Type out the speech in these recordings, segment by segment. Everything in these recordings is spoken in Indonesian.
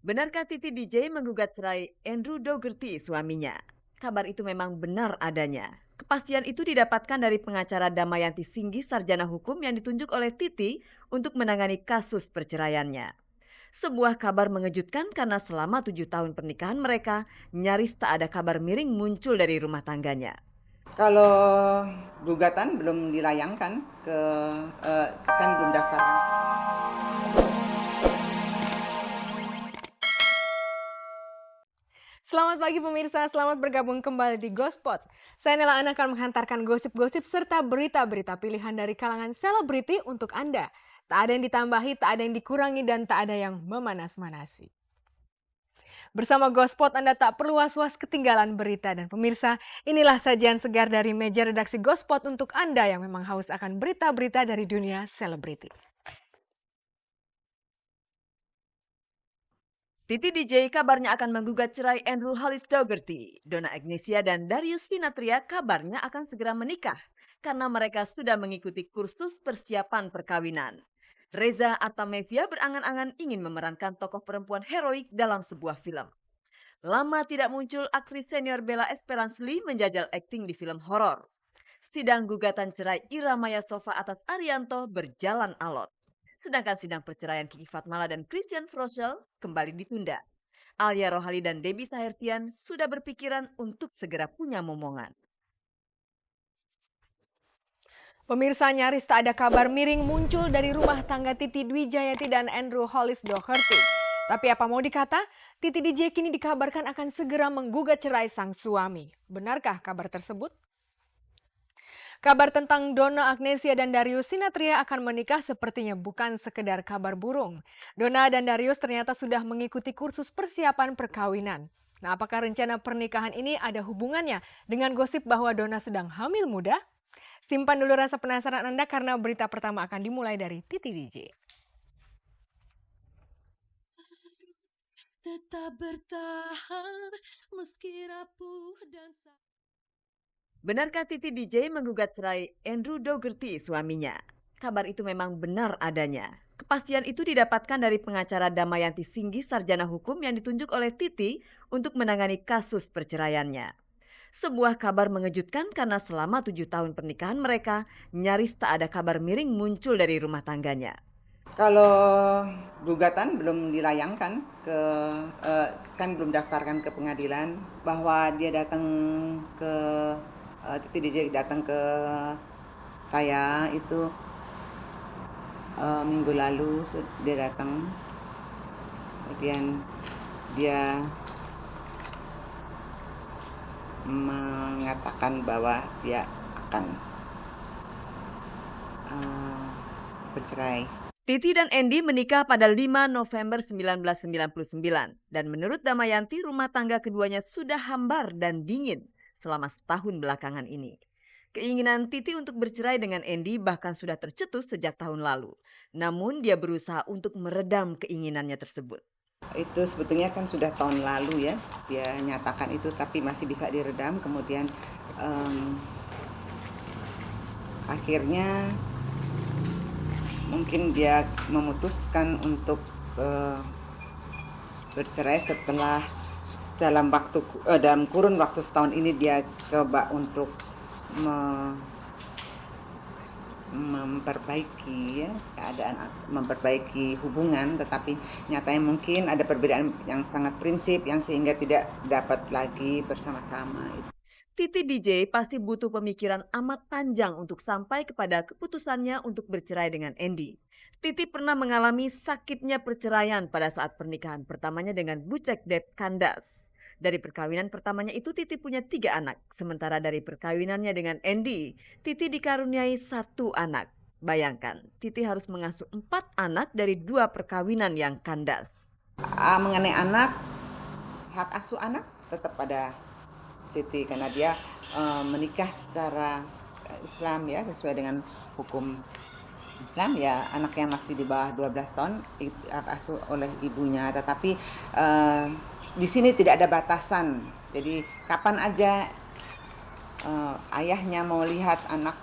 Benarkah Titi DJ menggugat cerai Andrew Dougherty suaminya? Kabar itu memang benar adanya. Kepastian itu didapatkan dari pengacara Damayanti Singgi, sarjana hukum yang ditunjuk oleh Titi untuk menangani kasus perceraiannya. Sebuah kabar mengejutkan karena selama 7 tahun pernikahan mereka, nyaris tak ada kabar miring muncul dari rumah tangganya. Kalau gugatan belum dilayangkan ke kan belum daftarkan. Selamat pagi pemirsa, selamat bergabung kembali di Gospot. Saya Nela Ana akan menghantarkan gosip-gosip serta berita-berita pilihan dari kalangan selebriti untuk Anda. Tak ada yang ditambahi, tak ada yang dikurangi, dan tak ada yang memanas-manasi. Bersama Gospot Anda tak perlu was-was ketinggalan berita. Dan pemirsa, inilah sajian segar dari meja redaksi Gospot untuk Anda yang memang haus akan berita-berita dari dunia selebriti. Titi DJ kabarnya akan menggugat cerai Andrew Hollis Dougherty. Donna Agnesia dan Darius Sinathrya kabarnya akan segera menikah karena mereka sudah mengikuti kursus persiapan perkawinan. Reza Artamevia berangan-angan ingin memerankan tokoh perempuan heroik dalam sebuah film. Lama tidak muncul, aktris senior Bella Esperance Lee menjajal akting di film horor. Sidang gugatan cerai Ira Maya Sova atas Arianto berjalan alot. Sedangkan sidang perceraian Kiki Fatmala dan Christian Froschel kembali ditunda. Alia Rohali dan Debbie Sahertian sudah berpikiran untuk segera punya momongan. Pemirsa, nyaris tak ada kabar miring muncul dari rumah tangga Titi Dwijayati dan Andrew Hollis Dougherty. Tapi apa mau dikata, Titi DJ kini dikabarkan akan segera menggugat cerai sang suami. Benarkah kabar tersebut? Kabar tentang Donna Agnesia dan Darius Sinathrya akan menikah sepertinya bukan sekedar kabar burung. Donna dan Darius ternyata sudah mengikuti kursus persiapan perkawinan. Nah, apakah rencana pernikahan ini ada hubungannya dengan gosip bahwa Donna sedang hamil muda? Simpan dulu rasa penasaran Anda karena berita pertama akan dimulai dari Titi DJ. Tetap bertahan meski rapuh dan Benarkah Titi DJ menggugat cerai Andrew Dougherty suaminya? Kabar itu memang benar adanya. Kepastian itu didapatkan dari pengacara Damayanti Singgi, sarjana hukum yang ditunjuk oleh Titi untuk menangani kasus perceraiannya. Sebuah kabar mengejutkan karena selama 7 tahun pernikahan mereka, nyaris tak ada kabar miring muncul dari rumah tangganya. Kalau gugatan belum dilayangkan ke kan belum daftarkan ke pengadilan, bahwa dia datang ke Titi DJ datang ke saya itu minggu lalu dia datang, kemudian dia mengatakan bahwa dia akan bercerai. Titi dan Andy menikah pada 5 November 1999 dan menurut Damayanti rumah tangga keduanya sudah hambar dan dingin selama setahun belakangan ini. Keinginan Titi untuk bercerai dengan Andy bahkan sudah tercetus sejak tahun lalu. Namun dia berusaha untuk meredam keinginannya tersebut. Itu sebetulnya kan sudah tahun lalu ya, dia nyatakan itu, tapi masih bisa diredam. Kemudian akhirnya mungkin dia memutuskan untuk bercerai setelah dalam kurun waktu setahun ini dia coba untuk memperbaiki ya, keadaan, memperbaiki hubungan, tetapi nyatanya mungkin ada perbedaan yang sangat prinsip yang sehingga tidak dapat lagi bersama-sama. Titi DJ pasti butuh pemikiran amat panjang untuk sampai kepada keputusannya untuk bercerai dengan Andy. Titi pernah mengalami sakitnya perceraian pada saat pernikahan pertamanya dengan Bucek Dep Kandas. Dari perkawinan pertamanya itu Titi punya 3 anak. Sementara dari perkawinannya dengan Andy, Titi dikaruniai 1 anak. Bayangkan, Titi harus mengasuh 4 anak dari 2 perkawinan yang kandas. Mengenai anak, hak asuh anak tetap pada Titi karena dia menikah secara Islam ya, sesuai dengan hukum Islam ya. Anaknya masih di bawah 12 tahun hak asuh oleh ibunya, tetapi di sini tidak ada batasan. Jadi kapan aja ayahnya mau lihat anak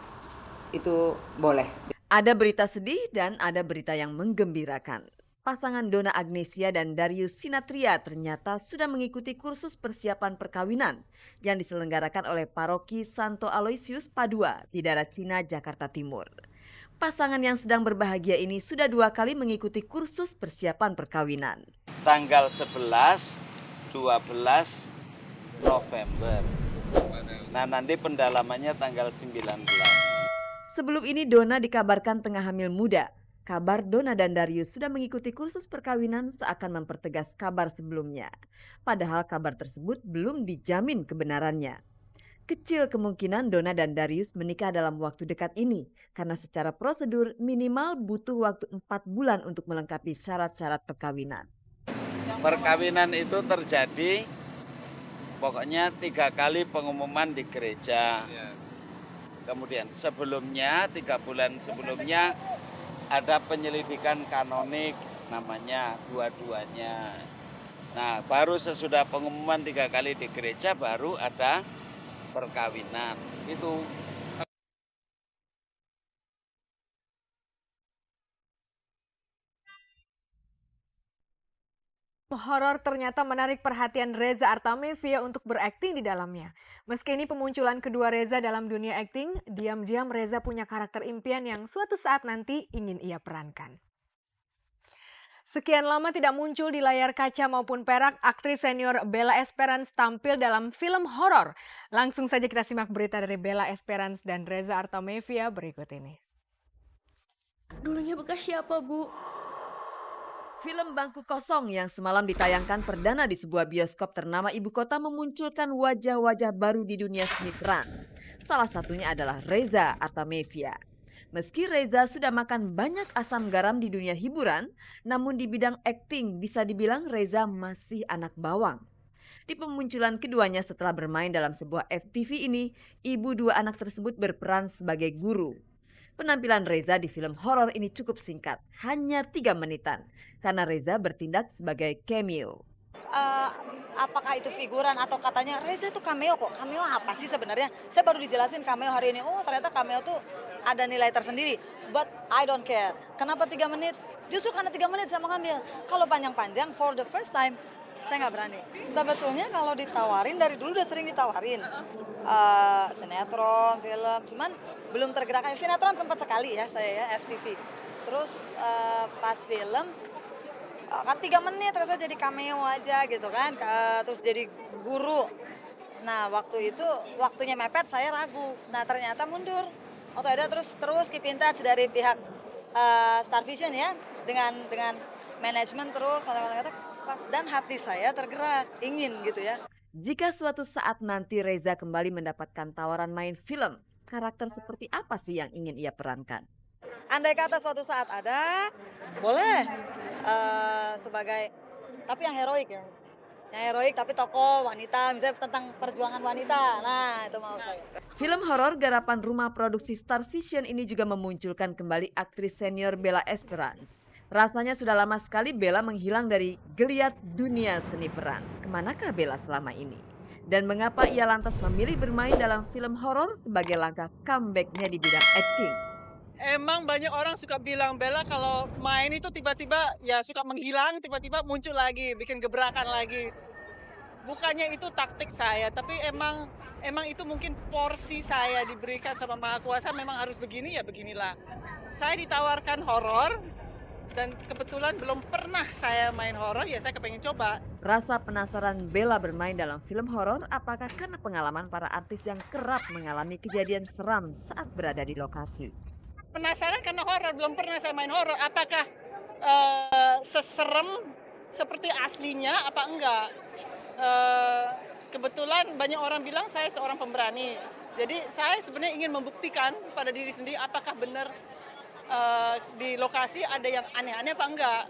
itu boleh. Ada berita sedih dan ada berita yang menggembirakan. Pasangan Donna Agnesia dan Darius Sinathrya ternyata sudah mengikuti kursus persiapan perkawinan yang diselenggarakan oleh Paroki Santo Aloysius Padua di daerah Cina, Jakarta Timur. Pasangan yang sedang berbahagia ini sudah 2 kali mengikuti kursus persiapan perkawinan. Tanggal 11, 12 November. Nah, nanti pendalamannya tanggal 19. Sebelum ini Donna dikabarkan tengah hamil muda. Kabar Donna dan Darius sudah mengikuti kursus perkawinan seakan mempertegas kabar sebelumnya. Padahal kabar tersebut belum dijamin kebenarannya. Kecil kemungkinan Donna dan Darius menikah dalam waktu dekat ini karena secara prosedur minimal butuh waktu 4 bulan untuk melengkapi syarat-syarat perkawinan. Perkawinan itu terjadi pokoknya 3 kali pengumuman di gereja. Kemudian sebelumnya 3 bulan sebelumnya ada penyelidikan kanonik namanya dua-duanya. Nah, baru sesudah pengumuman 3 kali di gereja baru ada perkawinan. Itu Horor ternyata menarik perhatian Reza Artamevia untuk berakting di dalamnya. Meski ini pemunculan kedua Reza dalam dunia akting, diam-diam Reza punya karakter impian yang suatu saat nanti ingin ia perankan. Sekian lama tidak muncul di layar kaca maupun perak, aktris senior Bella Esperance tampil dalam film horor. Langsung saja kita simak berita dari Bella Esperance dan Reza Artamevia berikut ini. Dulunya bekas siapa, Bu? Film Bangku Kosong yang semalam ditayangkan perdana di sebuah bioskop ternama ibu kota memunculkan wajah-wajah baru di dunia seni peran. Salah satunya adalah Reza Artamevia. Meski Reza sudah makan banyak asam garam di dunia hiburan, namun di bidang akting bisa dibilang Reza masih anak bawang. Di pemunculan keduanya setelah bermain dalam sebuah FTV ini, ibu 2 anak tersebut berperan sebagai guru. Penampilan Reza di film horor ini cukup singkat, hanya 3 menitan, karena Reza bertindak sebagai cameo. Apakah itu figuran atau katanya Reza itu cameo kok? Cameo apa sih sebenarnya? Saya baru dijelasin cameo hari ini. Oh, ternyata cameo tuh ada nilai tersendiri. But I don't care. Kenapa 3 menit? Justru karena 3 menit saya mau ngambil. Kalau panjang-panjang for the first time saya nggak berani. Sebetulnya kalau ditawarin dari dulu udah sering ditawarin. Sinetron, film, cuman belum tergerak. Sinetron sempat sekali ya saya ya, FTV. Terus pas film kan 3 menit terus jadi cameo aja gitu kan, terus jadi guru. Nah waktu itu waktunya mepet saya ragu. Nah ternyata mundur. Waktu ada terus keep in touch dari pihak Star Vision ya, dengan manajemen terus kontak-kontak pas dan hati saya tergerak ingin gitu ya. Jika suatu saat nanti Reza kembali mendapatkan tawaran main film, karakter seperti apa sih yang ingin ia perankan? Andai kata suatu saat ada, boleh sebagai, tapi yang heroik ya. Yang heroik tapi tokoh wanita, misalnya tentang perjuangan wanita. Nah, itu mau. Film horor garapan rumah produksi Star Vision ini juga memunculkan kembali aktris senior Bella Esperance. Rasanya sudah lama sekali Bella menghilang dari geliat dunia seni peran. Kemanakah Bella selama ini? Dan mengapa ia lantas memilih bermain dalam film horor sebagai langkah comeback-nya di bidang acting? Emang banyak orang suka bilang Bella kalau main itu tiba-tiba ya suka menghilang, tiba-tiba muncul lagi, bikin gebrakan lagi. Bukannya itu taktik saya, tapi emang itu mungkin porsi saya diberikan sama Maha Kuasa, memang harus begini ya beginilah. Saya ditawarkan horor dan kebetulan belum pernah saya main horor, ya saya kepengen coba. Rasa penasaran Bella bermain dalam film horor apakah karena pengalaman para artis yang kerap mengalami kejadian seram saat berada di lokasi? Penasaran karena horor, belum pernah saya main horor. Apakah seserem seperti aslinya apa enggak? Kebetulan banyak orang bilang saya seorang pemberani. Jadi saya sebenarnya ingin membuktikan pada diri sendiri apakah benar di lokasi ada yang aneh-aneh apa enggak.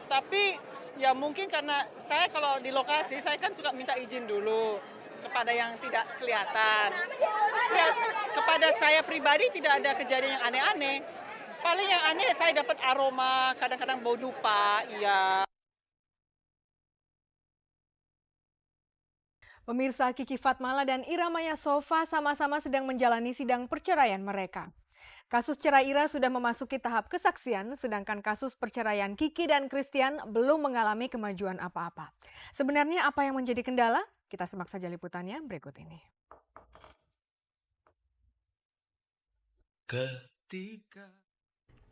Tapi ya mungkin karena saya kalau di lokasi saya kan suka minta izin dulu kepada yang tidak kelihatan. Ya, kepada saya pribadi tidak ada kejadian yang aneh-aneh. Paling yang aneh saya dapat aroma, kadang-kadang bau dupa, iya. Pemirsa, Kiki Fatmala dan Ira Maya Sofa sama-sama sedang menjalani sidang perceraian mereka. Kasus cerai Ira sudah memasuki tahap kesaksian, sedangkan kasus perceraian Kiki dan Christian belum mengalami kemajuan apa-apa. Sebenarnya apa yang menjadi kendala? Kita simak saja liputannya berikut ini.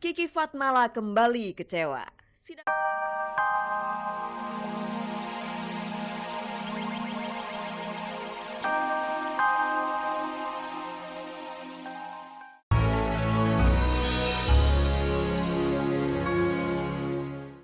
Kiki Fatmala kembali kecewa.